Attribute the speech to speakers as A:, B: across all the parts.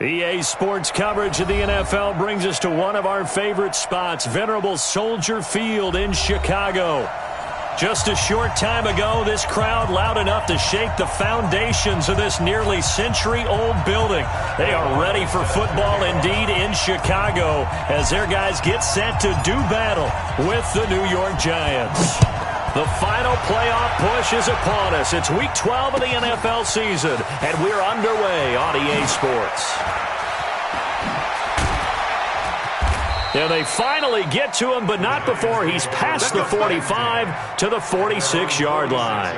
A: EA Sports coverage of the NFL brings us to one of our favorite spots, venerable Soldier Field in Chicago. Just a short time ago, this crowd loud enough to shake the foundations of this nearly century-old building. They are ready for football indeed in Chicago as their guys get set to do battle with the New York Giants. The final playoff push is upon us. It's Week 12 of the NFL season, and we're underway on EA Sports. Yeah, they finally get to him, but not before he's past the 45 to the 46-yard line.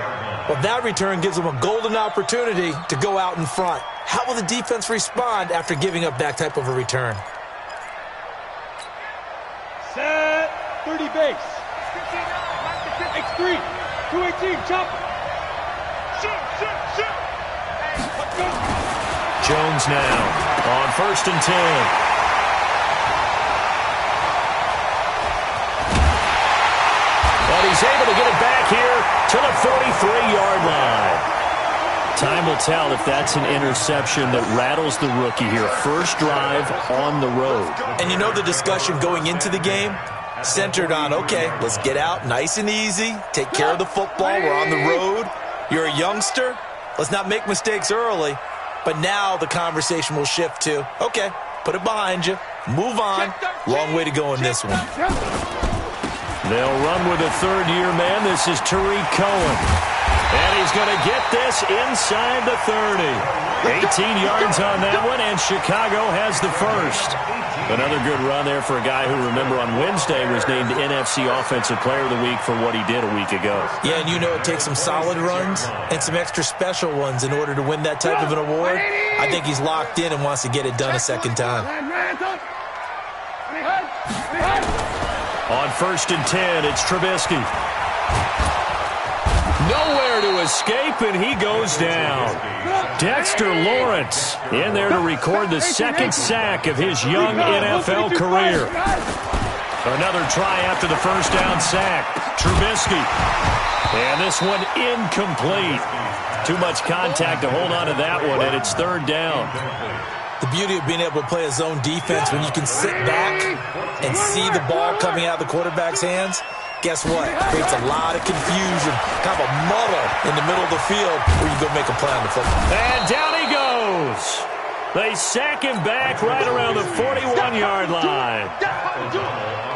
B: Well, that return gives him a golden opportunity to go out in front. How will the defense respond after giving up that type of a return?
C: Set, 30 base. X3, 218, chop. Shoot. Let's go.
A: Jones now on 1st and 10. But he's able to get it back here to the 43-yard line. Time will tell if that's an interception that rattles the rookie here. First drive on the road.
B: And you know the discussion going into the game? Centered on, okay, let's get out nice and easy, take care of the football, we're on the road, you're a youngster, let's not make mistakes early. But now the conversation will shift to, okay, put it behind you, move on, long way to go in this one.
A: They'll run with a third-year man. This is Tariq Cohen. And he's going to get this inside the 30. 18 yards on that one, and Chicago has the first. Another good run there for a guy who, remember, on Wednesday was named NFC Offensive Player of the Week for what he did a week ago.
B: Yeah, and you know it takes some solid runs and some extra special ones in order to win that type of an award. I think he's locked in and wants to get it done a second time.
A: On 1st and 10, it's Trubisky. Nowhere to escape, and he goes down. Dexter Lawrence in there to record the second sack of his young NFL career. Another try after the first down sack. Trubisky. And this one incomplete. Too much contact to hold on to that one, and it's 3rd down.
B: The beauty of being able to play a zone defense when you can sit back and see the ball coming out of the quarterback's hands, guess what? It creates a lot of confusion, kind of a muddle in the middle of the field where you go make a play on the football.
A: And down he goes. They sack him back right around the 41-yard line.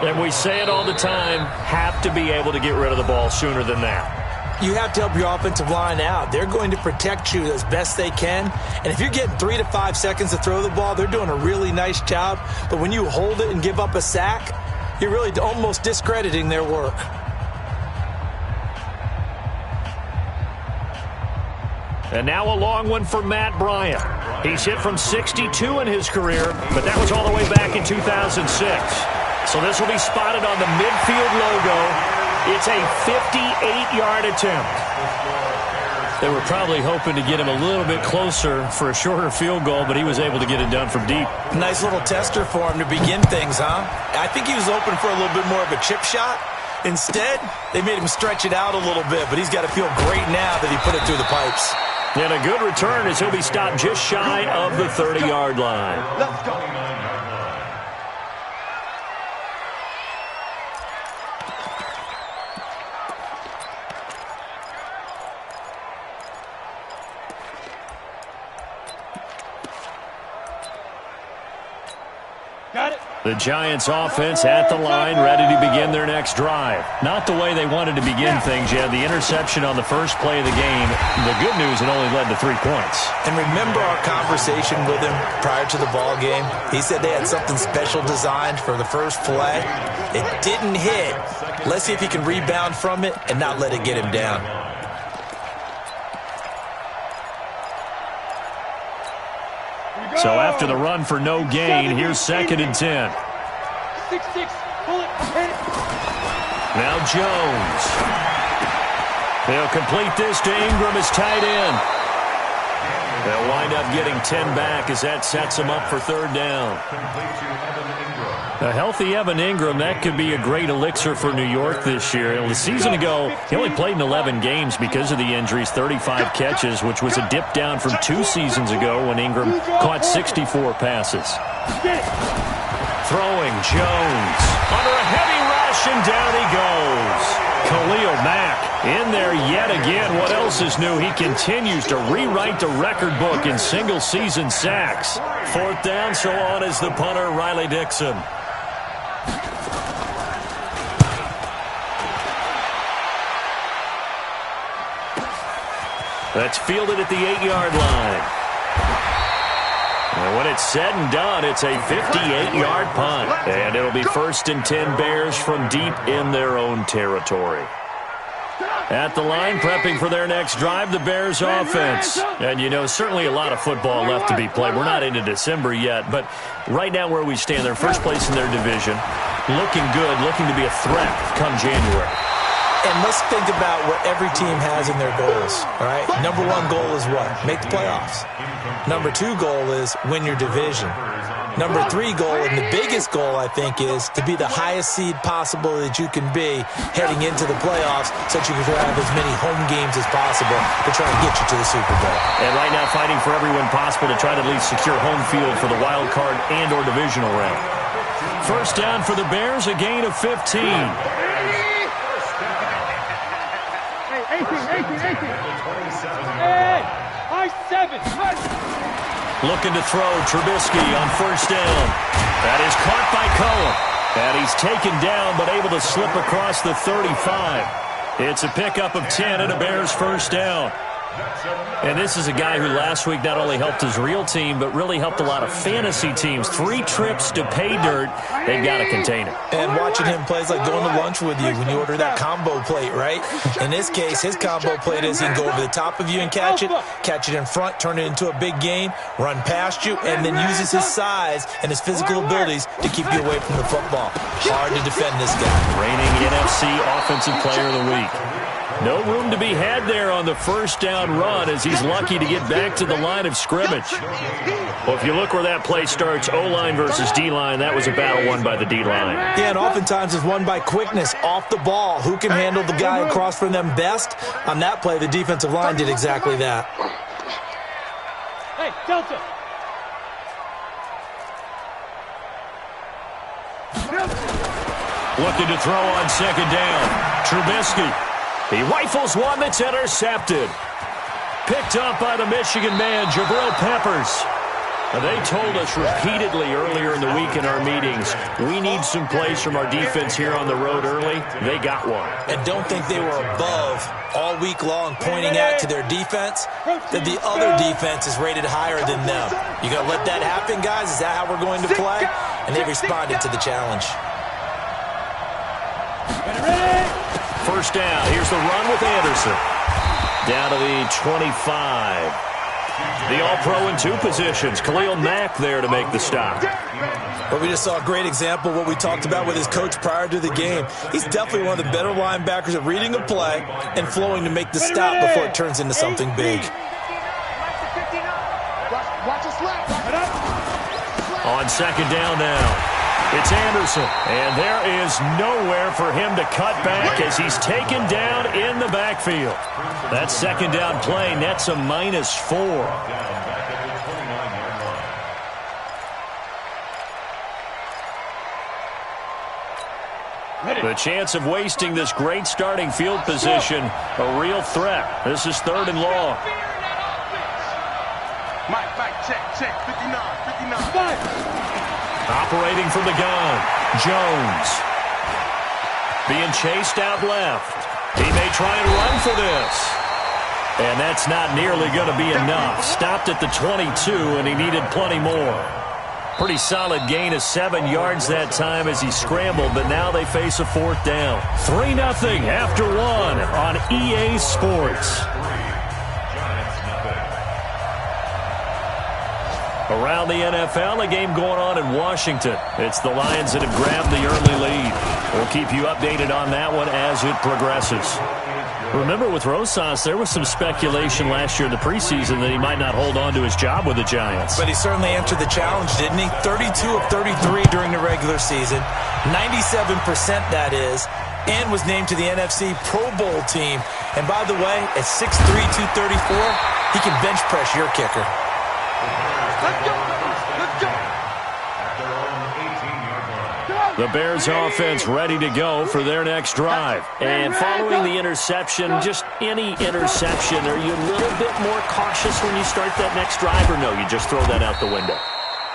A: And we say it all the time, have to be able to get rid of the ball sooner than that.
B: You have to help your offensive line out. They're going to protect you as best they can. And if you're getting 3 to 5 seconds to throw the ball, they're doing a really nice job. But when you hold it and give up a sack, you're really almost discrediting their work.
A: And now a long one for Matt Bryant. He's hit from 62 in his career, but that was all the way back in 2006. So this will be spotted on the midfield logo. It's a 58-yard attempt. They were probably hoping to get him a little bit closer for a shorter field goal, but he was able to get it done from deep.
B: Nice little tester for him to begin things, huh? I think he was open for a little bit more of a chip shot. Instead, they made him stretch it out a little bit, but he's got to feel great now that he put it through the pipes.
A: And a good return as he'll be stopped just shy of the 30-yard line.
C: Let's go. Got it.
A: The Giants offense at the line, ready to begin their next drive. Not the way they wanted to begin things yet. The interception on the first play of the game. The good news, it only led to 3 points.
B: And remember our conversation with him prior to the ball game? He said they had something special designed for the first play. It didn't hit. Let's see if he can rebound from it and not let it get him down.
A: So after the run for no gain, here's 2nd and 10.
C: 6-6, pull it, hit it.
A: Now Jones. They'll complete this to Ingram as tight end. They'll wind up getting 10 back as that sets them up for third down. A healthy Evan Ingram, that could be a great elixir for New York this year. The season ago, he only played in 11 games because of the injuries, 35 catches, which was a dip down from 2 seasons ago when Ingram caught 64 passes. Throwing Jones under a heavy rush, and down he goes. Khalil Mack in there yet again. What else is new? He continues to rewrite the record book in single-season sacks. Fourth down, so on is the punter, Riley Dixon. That's fielded at the 8-yard line. And when it's said and done, it's a 58-yard punt. And it'll be 1st and 10 Bears from deep in their own territory. At the line, prepping for their next drive, the Bears offense. And, you know, certainly a lot of football left to be played. We're not into December yet, but right now where we stand, they're first place in their division. Looking good, looking to be a threat come January.
B: And let's think about what every team has in their goals, all right? Number 1 goal is what? Make the playoffs. Number 2 goal is win your division. Number 3 goal, and the biggest goal, I think, is to be the highest seed possible that you can be heading into the playoffs so that you can have as many home games as possible to try and get you to the Super Bowl.
A: And right now fighting for everyone possible to try to at least secure home field for the wild card and or divisional round. First down for the Bears, a gain of 15.
C: Hey, high 7.
A: Looking to throw, Trubisky on first down. That is caught by Cohen. And he's taken down but able to slip across the 35. It's a pickup of 10 and a Bears first down. And this is a guy who last week not only helped his real team, but really helped a lot of fantasy teams. 3 trips to pay dirt. They've got to contain it.
B: And watching him play is like going to lunch with you when you order that combo plate, right? In this case, his combo plate is he can go over the top of you and catch it in front, turn it into a big gain, run past you, and then uses his size and his physical abilities to keep you away from the football. Hard to defend this guy.
A: Reigning NFC Offensive Player of the Week. No room to be had there on the first down run as he's lucky to get back to the line of scrimmage. Well, if you look where that play starts, O-line versus D-line, that was a battle won by the D-line.
B: Yeah, and oftentimes it's won by quickness, off the ball. Who can handle the guy across from them best? On that play, the defensive line did exactly that.
C: Hey, Delta.
A: Looking to throw on second down. Trubisky. He rifles one that's intercepted. Picked up by the Michigan man, Jabril Peppers. They told us repeatedly earlier in the week in our meetings, we need some plays from our defense here on the road early. They got one.
B: And don't think they were above all week long pointing out to their defense that the other defense is rated higher than them. You got to let that happen, guys? Is that how we're going to play? And they responded to the challenge.
A: First down. Here's the run with Anderson. Down to the 25. The All-Pro in 2 positions. Khalil Mack there to make the stop.
B: Well, we just saw a great example of what we talked about with his coach prior to the game. He's definitely one of the better linebackers at reading a play and flowing to make the stop before it turns into something big.
A: On second down now. It's Anderson, and there is nowhere for him to cut back as he's taken down in the backfield. That second down play nets a -4. The chance of wasting this great starting field position, a real threat. This is 3rd and long.
D: Mike, check, 59.
A: Operating from the gun, Jones. Being chased out left. He may try and run for this. And that's not nearly going to be enough. Stopped at the 22, and he needed plenty more. Pretty solid gain of 7 yards that time as he scrambled, but now they face a 4th down. 3-0 after 1 on EA Sports. Around the NFL, a game going on in Washington. It's the Lions that have grabbed the early lead. We'll keep you updated on that one as it progresses. Remember, with Rosas, there was some speculation last year in the preseason that he might not hold on to his job with the Giants.
B: But he certainly answered the challenge, didn't he? 32 of 33 during the regular season, 97% that is, and was named to the NFC Pro Bowl team. And by the way, at 6'3", 234, he can bench press your kicker.
D: Let's go. Let's go.
A: The Bears offense ready to go for their next drive. And following the interception, just any interception, are you a little bit more cautious when you start that next drive, or no, you just throw that out the window?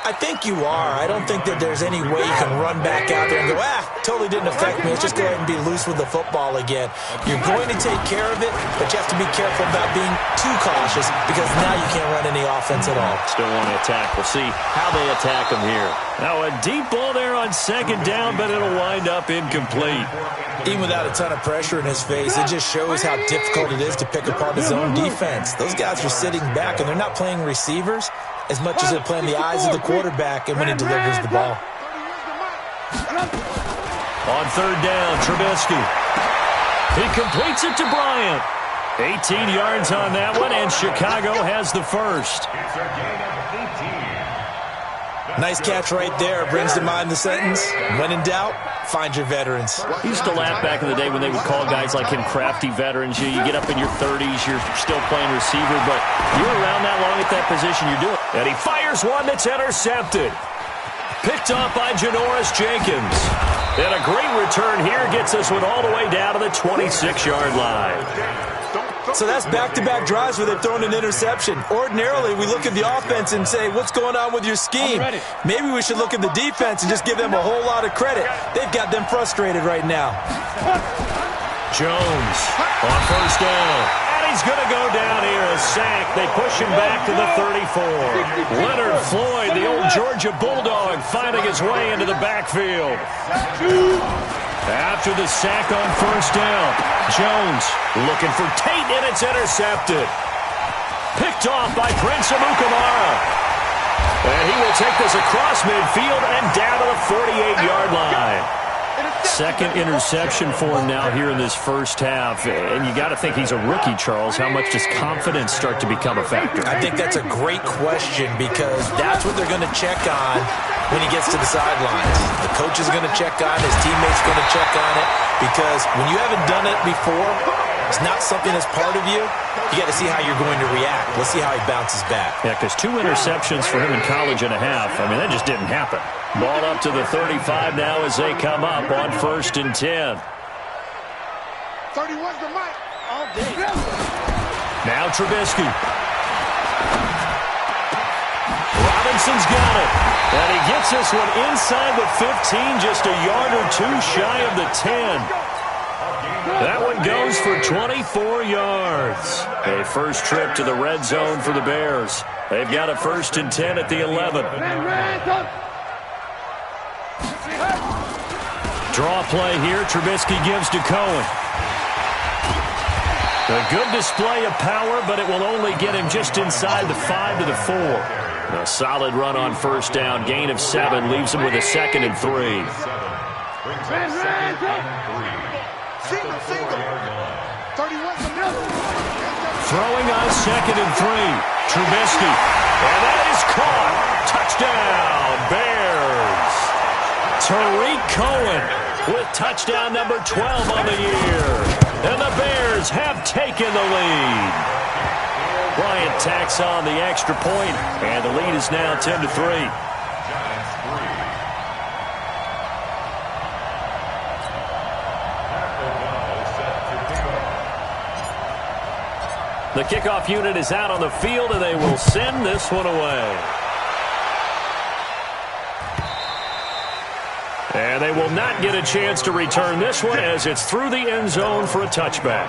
B: I think you are. I don't think that there's any way you can run back out there and go, totally didn't affect me. Let's just go ahead and be loose with the football again. You're going to take care of it, but you have to be careful about being too cautious because now you can't run any offense at all.
A: Still want to attack. We'll see how they attack them here. Now a deep ball there on second down, but it'll wind up incomplete.
B: Even without a ton of pressure in his face, it just shows how difficult it is to pick apart his own defense. Those guys are sitting back, and they're not playing receivers as much as they're playing the eyes of the quarterback and when he delivers the ball.
A: On third down, Trubisky. He completes it to Bryant. 18 yards on that one, and Chicago has the first.
B: Nice catch right there. Brings to mind the sentence, when in doubt, find your veterans.
A: I used to laugh back in the day when they would call guys like him crafty veterans. You get up in your 30s, you're still playing receiver, but you're around that long at that position, you're doing it. And he fires one that's intercepted. Picked off by Janoris Jenkins. And a great return here gets us one all the way down to the 26-yard line.
B: So that's back-to-back drives where they've thrown an interception. Ordinarily, we look at the offense and say, what's going on with your scheme? Maybe we should look at the defense and just give them a whole lot of credit. They've got them frustrated right now.
A: Jones on first down. And he's going to go down here, a sack. They push him back to the 34. Leonard Floyd, the old Georgia Bulldog, finding his way into the backfield. After the sack on first down, Jones looking for Tate, and it's intercepted. Picked off by Prince Amukamara. And he will take this across midfield and down to the 48-yard line. Second interception for him now here in this first half. And you got to think he's a rookie, Charles. How much does confidence start to become a factor?
B: I think that's a great question because that's what they're going to check on when he gets to the sidelines. The coach is going to check on, his teammates are going to check on it, because when you haven't done it before, it's not something that's part of you. You got to see how you're going to react. Let's see how he bounces back.
A: Yeah, because 2 interceptions for him in college and a half. I mean, that just didn't happen. Ball up to the 35 now as they come up on 1st and 10.
D: 31's the mic. All day.
A: Now Trubisky. Robinson's got it. And he gets this one inside the 15, just a yard or two shy of the 10. That one goes for 24 yards. A first trip to the red zone for the Bears. They've got a 1st and 10 at the 11. Draw play here. Trubisky gives to Cohen. A good display of power, but it will only get him just inside the 5 to the 4. A solid run on first down. Gain of 7 leaves him with a 2nd and 3.
D: Single. 31's the middle.
A: Throwing on 2nd and 3. Trubisky. And that is caught. Touchdown, Bears. Tariq Cohen with touchdown number 12 on the year. And the Bears have taken the lead. Bryant tacks on the extra point, and the lead is now 10-3. The kickoff unit is out on the field, and they will send this one away. And they will not get a chance to return this one as it's through the end zone for a touchback.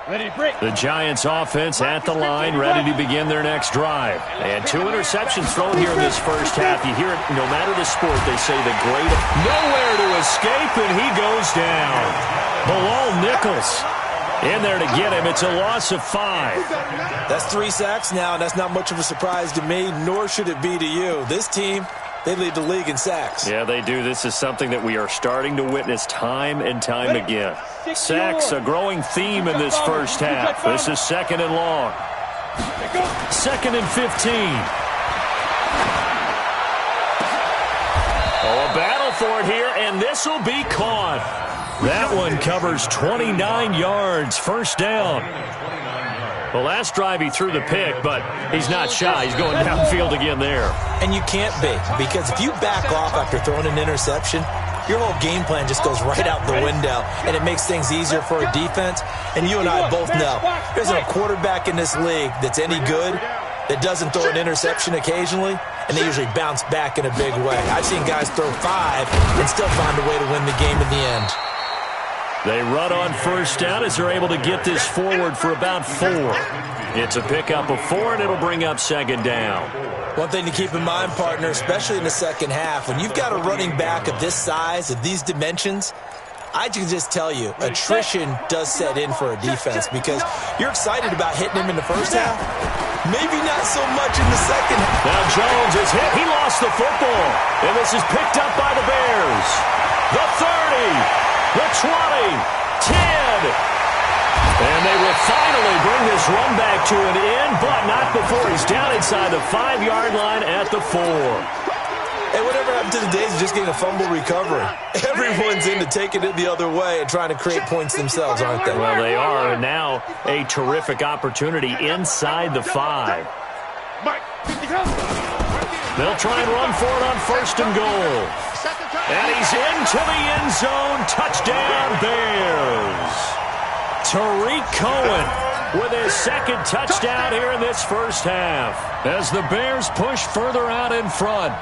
C: Ready, break.
A: The Giants offense at the line, ready to begin their next drive. And 2 interceptions thrown here in this first half. You hear it, no matter the sport, they say the great. Nowhere to escape, and he goes down. Bilal Nichols in there to get him. It's a loss of 5.
B: That's 3 sacks now, and that's not much of a surprise to me, nor should it be to you. This team, they lead the league in sacks.
A: Yeah, they do. This is something that we are starting to witness time and time again. Sacks, a growing theme in this first half. This is 2nd and long. 2nd and 15. Oh, a battle for it here, and this will be caught. That one covers 29 yards. First down. The last drive he threw the pick, but he's not shy. He's going downfield again there.
B: And you can't be, because if you back off after throwing an interception, your whole game plan just goes right out the window, and it makes things easier for a defense. And you and I both know there's a quarterback in this league that's any good that doesn't throw an interception occasionally, and they usually bounce back in a big way. I've seen guys throw 5 and still find a way to win the game in the end.
A: They run on first down as they're able to get this forward for about 4. It's a pickup of 4, and it'll bring up 2nd down.
B: One thing to keep in mind, partner, especially in the second half, when you've got a running back of this size, of these dimensions, I can just tell you, attrition does set in for a defense because you're excited about hitting him in the first half. Maybe not so much in the second half.
A: Now Jones is hit. He lost the football, and this is picked up by the Bears. The 30. The 20, 10, and they will finally bring this run back to an end, but not before he's down inside the 5-yard line at the 4.
B: Hey, whatever happened to the days of just getting a fumble recovery? Everyone's into taking it the other way and trying to create points themselves, aren't they?
A: Well, they are, and now a terrific opportunity inside the 5. They'll try and run for it on 1st and goal. And he's into the end zone. Touchdown, Bears. Tariq Cohen with his 2nd touchdown here in this first half. As the Bears push further out in front.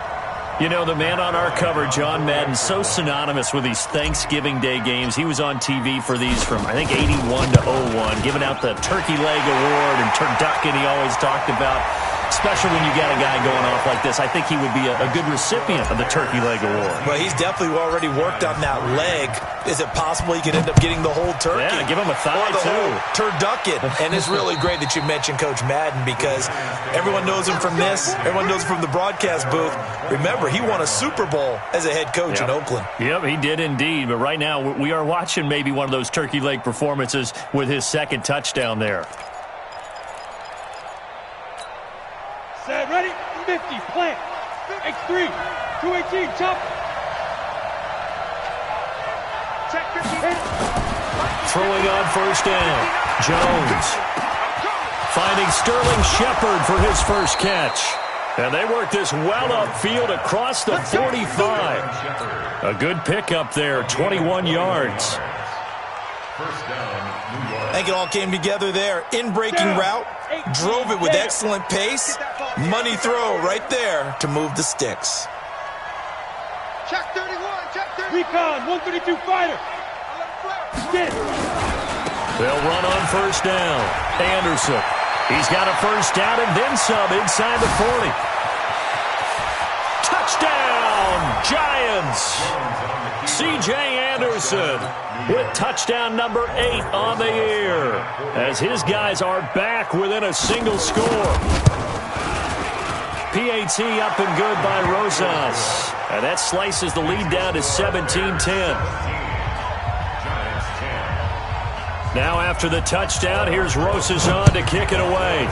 A: You know, the man on our cover, John Madden, so synonymous with these Thanksgiving Day games. He was on TV for these from, I think, 81 to 01, giving out the Turkey Leg Award and turducken he always talked about. Especially when you got a guy going off like this. I think he would be a good recipient of the Turkey Leg Award.
B: Well, he's definitely already worked on that leg. Is it possible he could end up getting the whole turkey?
A: Yeah, give him a thigh,
B: or the
A: too.
B: whole turducken. And it's really great that you mentioned Coach Madden because everyone knows him from this. Everyone knows him from the broadcast booth. Remember, he won a Super Bowl as a head coach in Oakland.
A: Yep, he did indeed. But right now, we are watching maybe one of those turkey leg performances with his 2nd touchdown there.
C: Set, ready, 50, plant. X3, 218, chop. Check 50.
A: Throwing on 1st down. Jones finding Sterling Shepard for his first catch. And they work this well upfield across the 45. A good pickup there, 21 yards.
B: I think it all came together there. In-breaking route, drove it with excellent pace. Money throw right there to move the sticks.
D: Check 31, check 31.
C: Recon, 132 fighter. Get.
A: They'll run on 1st down. Anderson. He's got a 1st down and then some inside the 40. Touchdown, Giants. C.J. Anderson with touchdown number 8 on the year as his guys are back within a single score. PAT up and good by Rosas. And that slices the lead down to 17-10. Now after the touchdown, here's Rosas on to kick it away.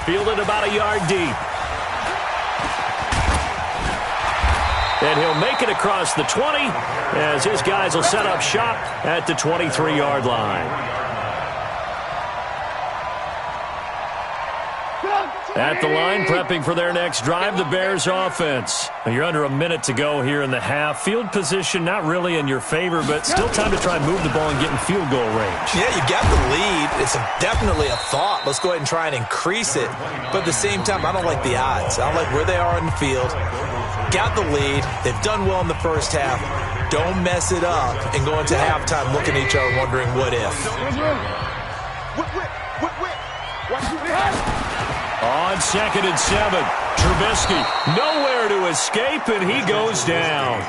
A: Fielded about a yard deep. And he'll make it across the 20 as his guys will set up shop at the 23-yard line. At the line, prepping for their next drive, the Bears offense. You're under a minute to go here in the half. Field position not really in your favor, but still time to try and move the ball and get in field goal range.
B: Yeah, you got the lead. It's definitely a thought. Let's go ahead and try and increase it. But at the same time, I don't like the odds. I don't like where they are in the field. Got the lead. They've done well in the first half. Don't mess it up and go into halftime looking at each other wondering what if.
A: On 2nd and 7, Trubisky nowhere to escape, and he goes down.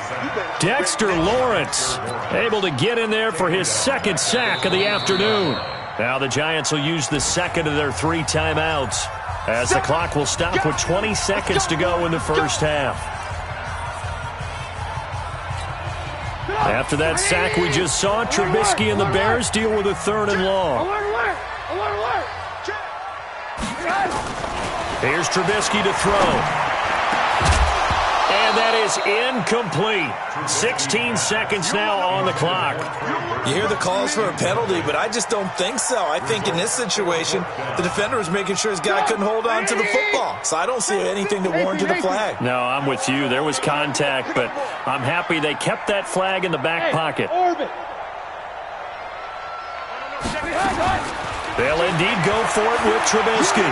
A: Dexter Lawrence able to get in there for his 2nd sack of the afternoon. Now the Giants will use the 2nd of their 3 timeouts as the clock will stop with 20 seconds to go in the first half. After that sack we just saw, Trubisky and the Bears deal with a 3rd and long. Here's Trubisky to throw. And that is incomplete. 16 seconds now on the clock.
B: You hear the calls for a penalty, but I just don't think so. I think in this situation, the defender was making sure his guy couldn't hold on to the football. So I don't see anything that warranted a flag.
A: No, I'm with you. There was contact, but I'm happy they kept that flag in the back pocket. They'll indeed go for it with Trubisky.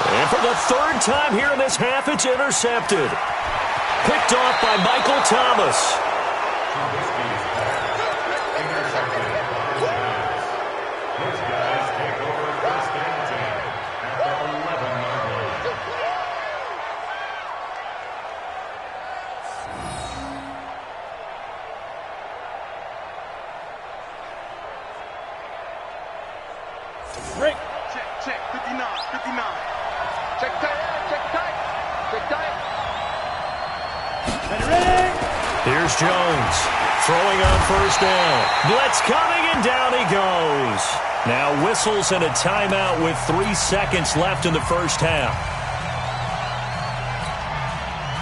A: And for the 3rd time here in this half, it's intercepted. Picked off by Michael Thomas.
C: Break.
D: Check, 59, 59. Check tight, check tight, check tight.
C: Ready?
A: Here's Jones throwing on 1st down. Blitz coming, and down he goes. Now whistles and a timeout with 3 seconds left in the first half.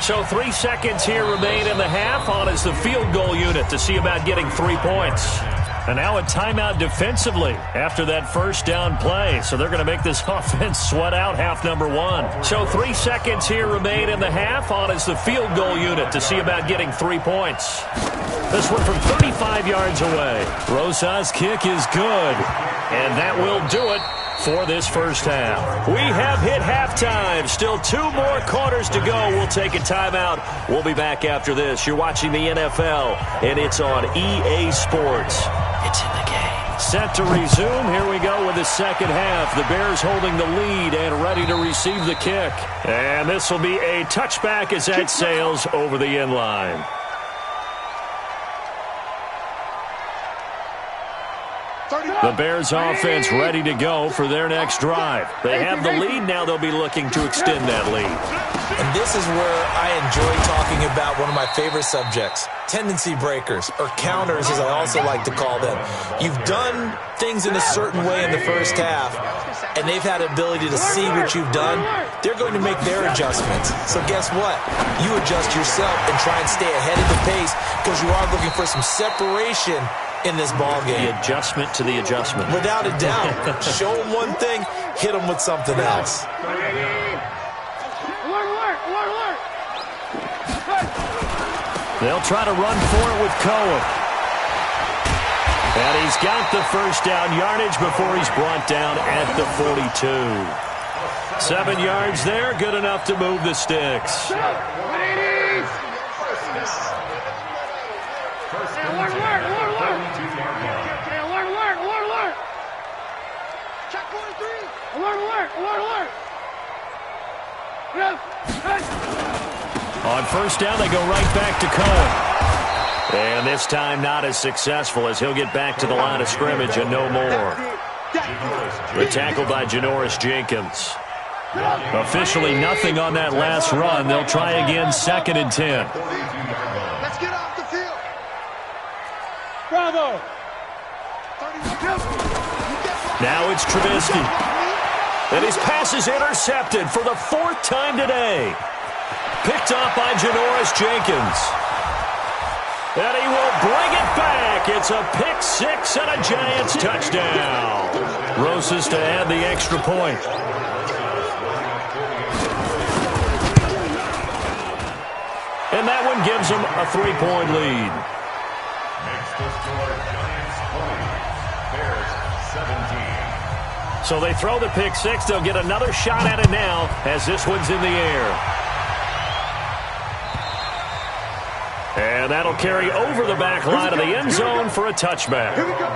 A: So 3 seconds here remain in the half. On is the field goal unit to see about getting 3 points. And now a timeout defensively after that 1st down play. So they're going to make this offense sweat out half number 1. So 3 seconds here remain in the half. On is the field goal unit to see about getting 3 points. This one from 35 yards away. Rosas' kick is good. And that will do it for this first half. We have hit halftime. Still 2 more quarters to go. We'll take a timeout. We'll be back after this. You're watching the NFL, and it's on EA Sports. It's in the game. Set to resume. Here we go with the second half. The Bears holding the lead and ready to receive the kick. And this will be a touchback as that sails over the end line. The Bears offense ready to go for their next drive. They have the lead. Now they'll be looking to extend that lead.
B: And this is where I enjoy talking about one of my favorite subjects, tendency breakers, or counters as I also like to call them. You've done things in a certain way in the first half, and they've had the ability to see what you've done. They're going to make their adjustments. So guess what? You adjust yourself and try and stay ahead of the pace because you are looking for some separation in this ball game.
A: The adjustment to the adjustment.
B: Without a doubt. Show them one thing, hit them with something else.
A: They'll try to run for it with Cohen. And he's got the first down yardage before he's brought down at the 42. 7 yards there, good enough to move the sticks. On first down, they go right back to Cohen. And this time not as successful as he'll get back to the line of scrimmage and no more. The tackle by Janoris Jenkins. Officially nothing on that last run. They'll try again, 2nd and 10.
D: Let's get off the field.
C: Bravo.
A: Now it's Trubisky. And his pass is intercepted for the 4th time today. Picked off by Janoris Jenkins. And he will bring it back. It's a pick 6 and a Giants touchdown. Rosas to add the extra point. And that one gives them a 3-point lead.
E: Next to score, Giants 20, Bears 17.
A: So they throw the pick 6. They'll get another shot at it now as this one's in the air. And that'll carry over the back line of the end zone for a touchback.
D: Here we go.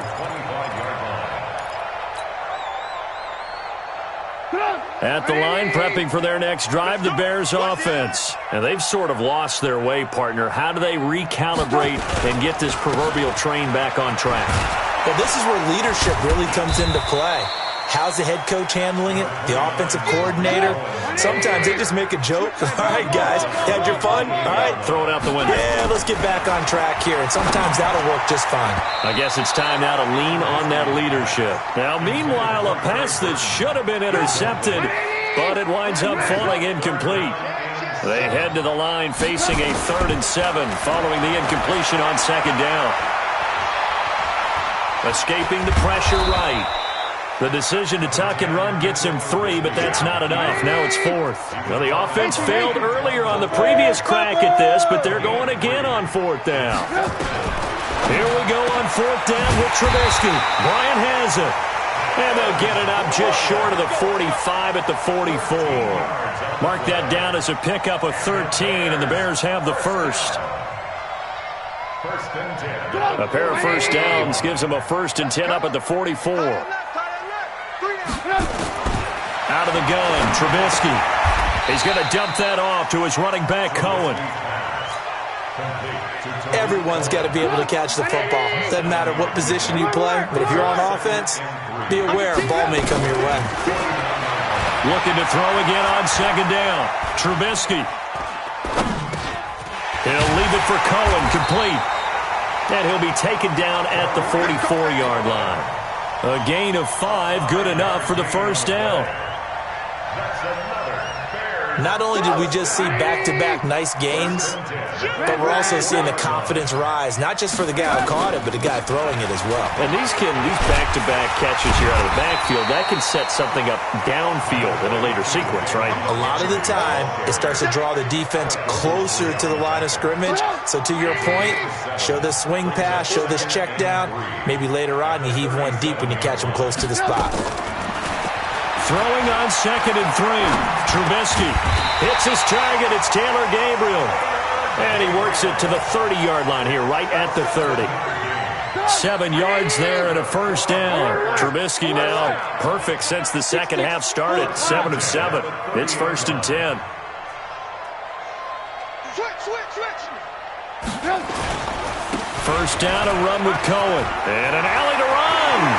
A: At the line, prepping for their next drive, the Bears offense. And they've sort of lost their way, partner. How do they recalibrate and get this proverbial train back on track?
B: Well, this is where leadership really comes into play. How's the head coach handling it? The offensive coordinator? Sometimes they just make a joke. All right, guys, had your fun? All right.
A: Throw it out the window.
B: Yeah, let's get back on track here. And sometimes that'll work just fine.
A: I guess it's time now to lean on that leadership. Now, meanwhile, a pass that should have been intercepted, but it winds up falling incomplete. They head to the line facing a 3rd and 7 following the incompletion on 2nd down. Escaping the pressure right. The decision to tuck and run gets him 3, but that's not enough. Now it's 4th. Now, the offense failed earlier on the previous crack at this, but they're going again on 4th down. Here we go on 4th down with Trubisky. Bryant has it. And they'll get it up just short of the 45 at the 44. Mark that down as a pickup of 13, and the Bears have the first. A pair of first downs gives them a 1st and 10 up at the 44. Out of the gun, Trubisky. He's going to dump that off to his running back, Cohen.
B: Everyone's got to be able to catch the football. Doesn't matter what position you play, but if you're on offense, be aware a ball may come your way.
A: Looking to throw again on 2nd down. Trubisky. He'll leave it for Cohen, complete. And he'll be taken down at the 44-yard line. A gain of 5, good enough for the 1st down.
B: Not only did we just see back-to-back nice gains, but we're also seeing the confidence rise, not just for the guy who caught it, but the guy throwing it as well.
A: And these back-to-back catches here out of the backfield, that can set something up downfield in a later sequence, right?
B: A lot of the time, it starts to draw the defense closer to the line of scrimmage. So to your point, show this swing pass, show this check down. Maybe later on you heave one deep when you catch them close to the spot.
A: Throwing on 2nd and 3. Trubisky hits his target. It's Taylor Gabriel. And he works it to the 30-yard line here, right at the 30. 7 yards there and a 1st down. Trubisky now perfect since the second half started. 7 of 7. It's 1st and 10. First down, a run with Cohen. And an alley to run.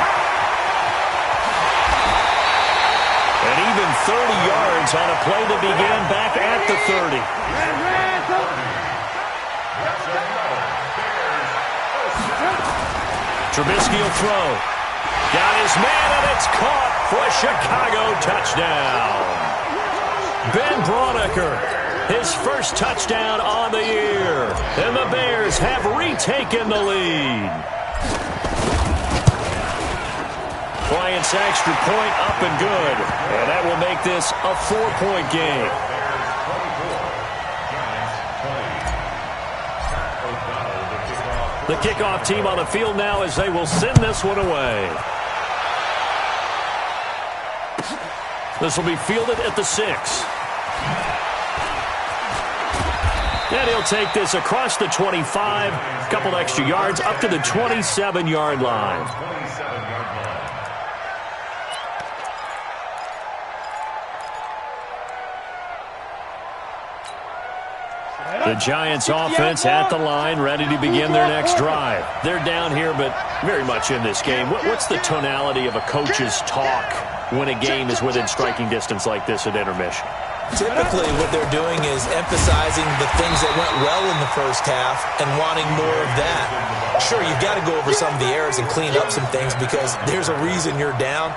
A: And even 30 yards on a play that began back at the 30. Trubisky will throw. Got his man, and it's caught for a Chicago touchdown. Ben Braunecker, his first touchdown on the year. And the Bears have retaken the lead. Bryant's extra point up and good. And that will make this a 4-point game. The kickoff team on the field now as they will send this one away. This will be fielded at the 6. And he'll take this across the 25. A couple extra yards up to the 27-yard line. The Giants offense at the line, ready to begin their next drive. They're down here, but very much in this game. What's the tonality of a coach's talk when a game is within striking distance like this at intermission?
B: Typically, what they're doing is emphasizing the things that went well in the first half and wanting more of that. Sure, you've got to go over some of the errors and clean up some things because there's a reason you're down.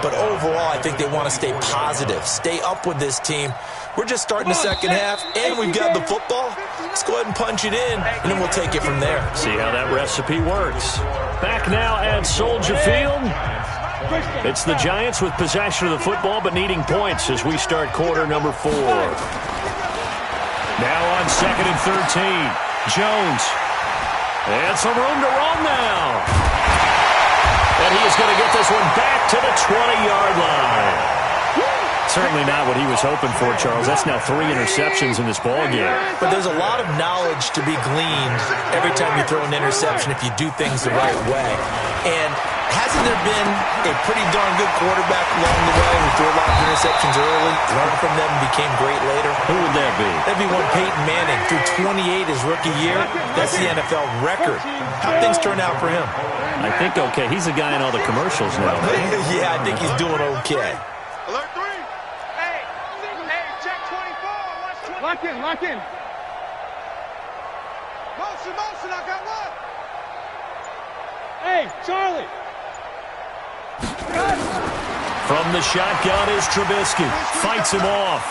B: But overall, I think they want to stay positive, stay up with this team. We're just starting the second half, and we've got the football. Let's go ahead and punch it in, and then we'll take it from there.
A: See how that recipe works. Back now at Soldier Field. It's the Giants with possession of the football, but needing points as we start quarter number 4. Now on 2nd and 13. Jones. And some room to run now. And he is going to get this one back to the 20-yard line. Certainly not what he was hoping for, Charles. That's now 3 interceptions in this ball game.
B: But there's a lot of knowledge to be gleaned every time you throw an interception if you do things the right way. And hasn't there been a pretty darn good quarterback along the way who threw a lot of interceptions early, learned from them, and became great later?
A: Who would that be?
B: That'd be one Peyton Manning. Threw 28 his rookie year. That's the NFL record. How'd things turn out for him?
A: I think okay. He's a guy in all the commercials now.
B: Yeah, I think he's doing okay.
D: Alert 3. Hey, check 24. Watch 20.
C: Lock in, lock in.
D: Motion, I got one.
C: Hey, Charlie.
A: From the shotgun is Trubisky. Fights him off.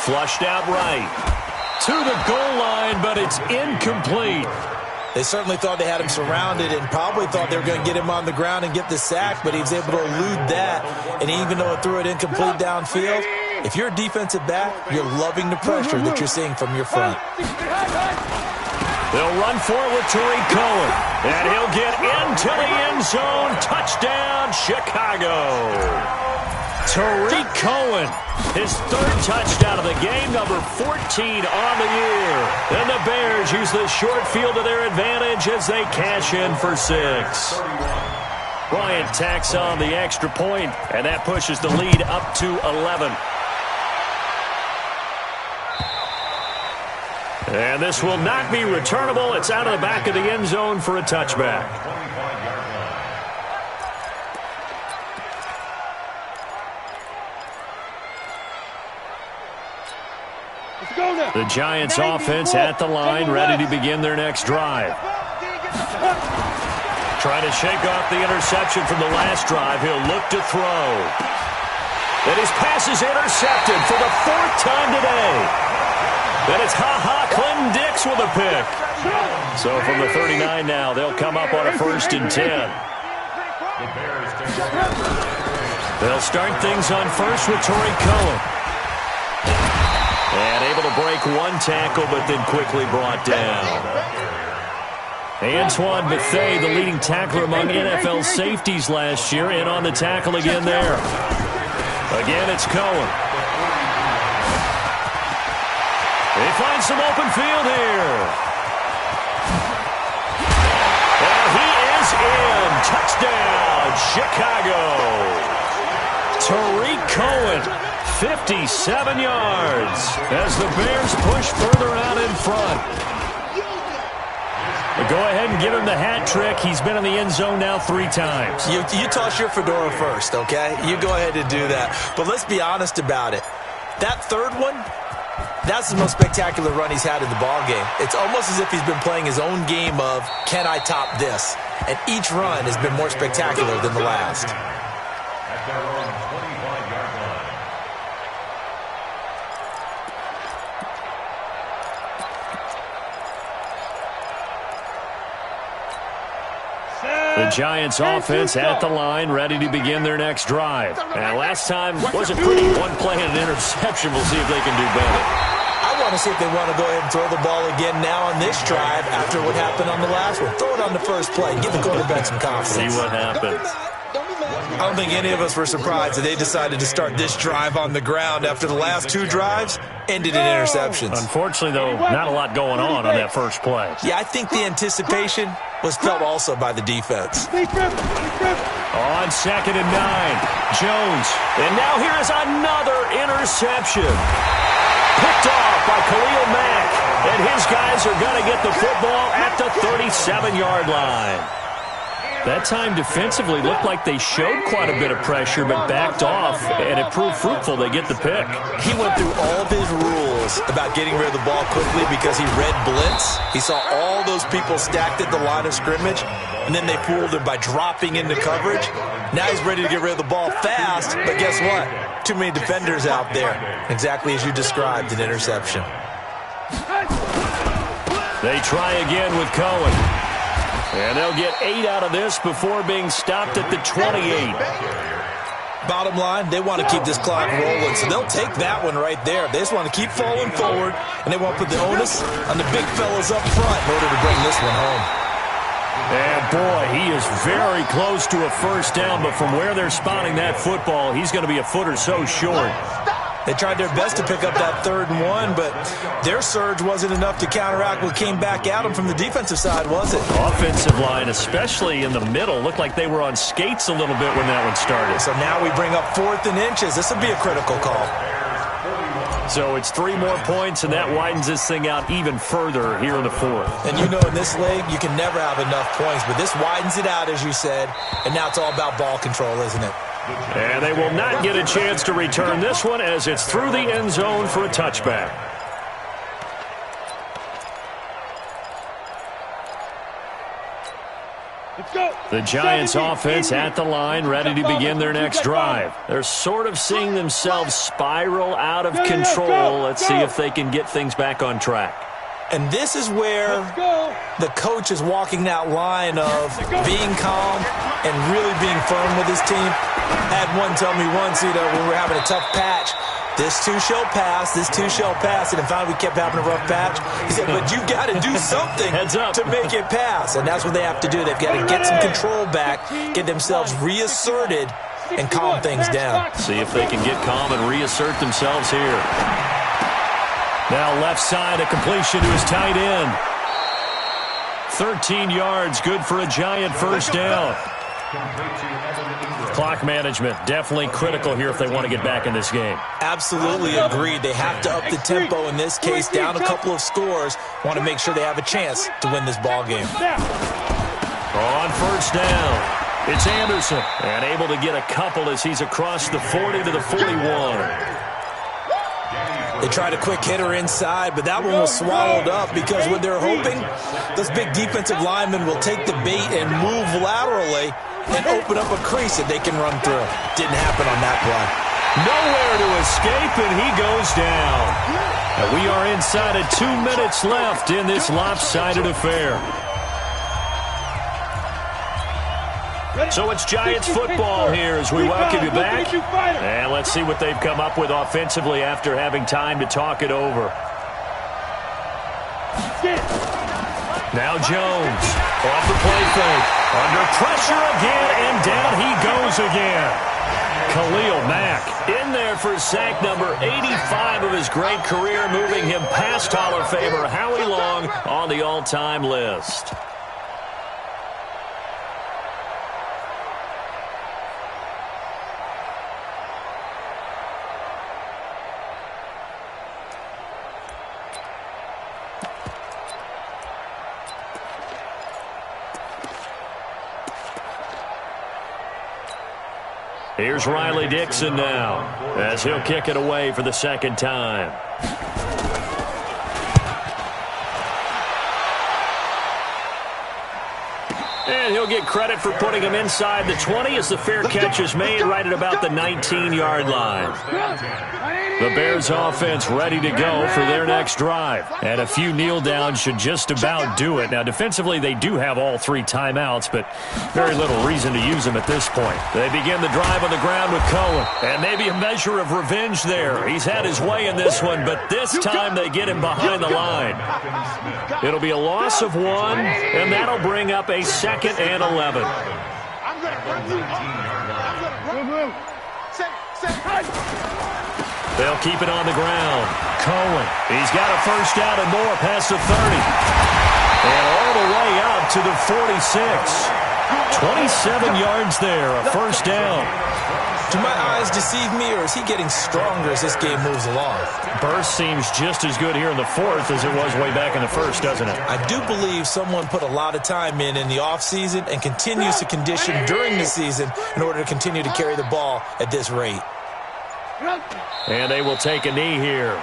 A: Flushed out right. To the goal line, but it's incomplete.
B: They certainly thought they had him surrounded and probably thought they were going to get him on the ground and get the sack, but he was able to elude that. And even though it threw it incomplete downfield, if you're a defensive back, you're loving the pressure that you're seeing from your front.
A: They'll run for it with Tariq Cohen. And he'll get into the end zone. Touchdown, Chicago. Tariq Cohen, his 3rd touchdown of the game, number 14 on the year. And the Bears use the short field to their advantage as they cash in for 6. Bryant tacks on the extra point, and that pushes the lead up to 11. And this will not be returnable. It's out of the back of the end zone for a touchback. The Giants offense at the line, ready to begin their next drive. Trying to shake off the interception from the last drive. He'll look to throw. And his pass is intercepted for the 4th time today. And it's Clinton Dix with a pick. So from the 39 now, they'll come up on a 1st and 10. They'll start things on first with Tariq Cohen. And able to break one tackle, but then quickly brought down. Antoine Bethea, the leading tackler among NFL safeties last year, in on the tackle again there. Again, it's Cohen. They find some open field here. And he is in. Touchdown, Chicago. Tariq Cohen. 57 yards as the Bears push further out in front. But go ahead and give him the hat trick. He's been in the end zone now 3 times.
B: You toss your fedora first, okay? You go ahead and do that. But let's be honest about it. That 3rd one, that's the most spectacular run he's had in the ballgame. It's almost as if he's been playing his own game of, can I top this? And each run has been more spectacular than the last.
E: At their own 25-yard line.
A: The Giants offense at the line, ready to begin their next drive. And last time was a pretty one play and an interception. We'll see if they can do better.
B: I want to see if they want to go ahead and throw the ball again now on this drive after what happened on the last one. Throw it on the first play. Give the quarterback some confidence.
A: See what happens.
B: I don't think any of us were surprised that they decided to start this drive on the ground after the last 2 drives ended in interceptions.
A: Unfortunately, though, not a lot going on that first play.
B: Yeah, I think the anticipation was felt also by the defense.
A: On 2nd and 9, Jones. And now here is another interception. Picked off by Khalil Mack. And his guys are going to get the football at the 37-yard line. That time defensively looked like they showed quite a bit of pressure but backed off, and it proved fruitful. They get the pick.
B: He went through all of his rules about getting rid of the ball quickly because he read blitz. He saw all those people stacked at the line of scrimmage, and then they fooled him by dropping into coverage. Now he's ready to get rid of the ball fast, but guess what? Too many defenders out there. Exactly as you described, an interception.
A: They try again with Cohen. And they'll get 8 out of this before being stopped at the 28.
B: Bottom line, they want to keep this clock rolling, so they'll take that one right there. They just want to keep falling forward, and they want to put the onus on the big fellas up front in order to bring this one home.
A: And boy, he is very close to a first down, but from where they're spotting that football, he's going to be a foot or so short.
B: They tried their best to pick up that 3rd and 1, but their surge wasn't enough to counteract what came back at them from the defensive side, was it?
A: Offensive line, especially in the middle, looked like they were on skates a little bit when that one started.
B: So now we bring up 4th and inches. This would be a critical call.
A: So it's 3 more points, and that widens this thing out even further here in the 4th.
B: And you know in this league, you can never have enough points, but this widens it out, as you said, and now it's all about ball control, isn't it?
A: And they will not get a chance to return this one as it's through the end zone for a touchback.
C: Let's go.
A: The Giants offense at the line, ready to begin their next drive. They're sort of seeing themselves spiral out of control. Let's see if they can get things back on track.
B: And this is where the coach is walking that line of being calm and really being firm with his team. I had one tell me once, when we were having a tough patch, this too shall pass, this too shall pass. And finally we kept having a rough patch. He said, but you got to do something to make it pass. And that's what they have to do. They've got to get some control back, get themselves reasserted, and calm things down.
A: See if they can get calm and reassert themselves here. Now left side, a completion to his tight end. 13 yards, good for a Giant first down. Clock management, definitely critical here if they want to get back in this game.
B: Absolutely agreed. They have to up the tempo in this case, down a couple of scores. Want to make sure they have a chance to win this ball game.
A: On first down, it's Anderson, and able to get a couple as he's across the 40 to the 41.
B: They tried a quick hitter inside, but that one was swallowed up because what they're hoping, those big defensive linemen will take the bait and move laterally and open up a crease that they can run through. Didn't happen on that play.
A: Nowhere to escape, and he goes down. And we are inside of 2 minutes left in this lopsided affair. So it's Giants football here as we welcome you back. And let's see what they've come up with offensively after having time to talk it over. Now Jones off the play fake. Under pressure again, and down he goes again. Khalil Mack in there for sack number 85 of his great career, moving him past Hall of Famer Howie Long on the all-time list. Here's Riley Dixon now as he'll kick it away for the second time. And he'll get credit for putting him inside the 20 as the fair catch is made right at about the 19-yard line. The Bears offense ready to go for their next drive. And a few kneel downs should just about do it. Now, defensively, they do have all 3 timeouts, but very little reason to use them at this point. They begin the drive on the ground with Cohen. And maybe a measure of revenge there. He's had his way in this one, but this time they get him behind the line. It'll be a loss of 1, and that'll bring up a 2nd and 11. They'll keep it on the ground. Cohen, he's got a first down and more past the 30. And all the way out to the 46. 27 yards there, a first down.
B: Do my eyes deceive me, or is he getting stronger as this game moves along?
A: Burst seems just as good here in the 4th as it was way back in the 1st, doesn't it?
B: I do believe someone put a lot of time in the offseason and continues to condition during the season in order to continue to carry the ball at this rate.
A: And they will take a knee here.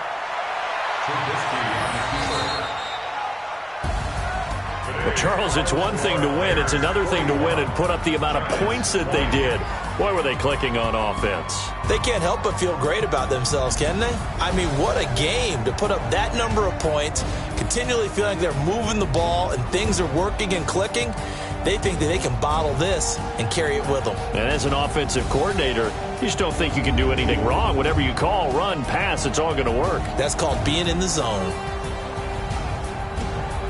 A: Well, Charles, it's one thing to win. It's another thing to win and put up the amount of points that they did. Boy, were they clicking on offense.
B: They can't help but feel great about themselves, can they? I mean, what a game to put up that number of points, continually feeling like they're moving the ball and things are working and clicking. They think that they can bottle this and carry it with them.
A: And as an offensive coordinator, you just don't think you can do anything wrong. Whatever you call, run, pass, it's all going to work.
B: That's called being in the zone.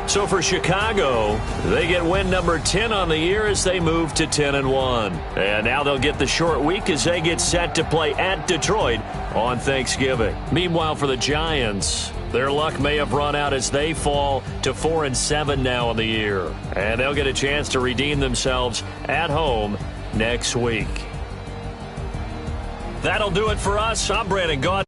A: So for Chicago, they get win number 10 on the year as they move to 10-1. And now they'll get the short week as they get set to play at Detroit on Thanksgiving. Meanwhile, for the Giants, their luck may have run out as they fall to 4-7 now on the year. And they'll get a chance to redeem themselves at home next week. That'll do it for us. I'm Brandon Gaudin.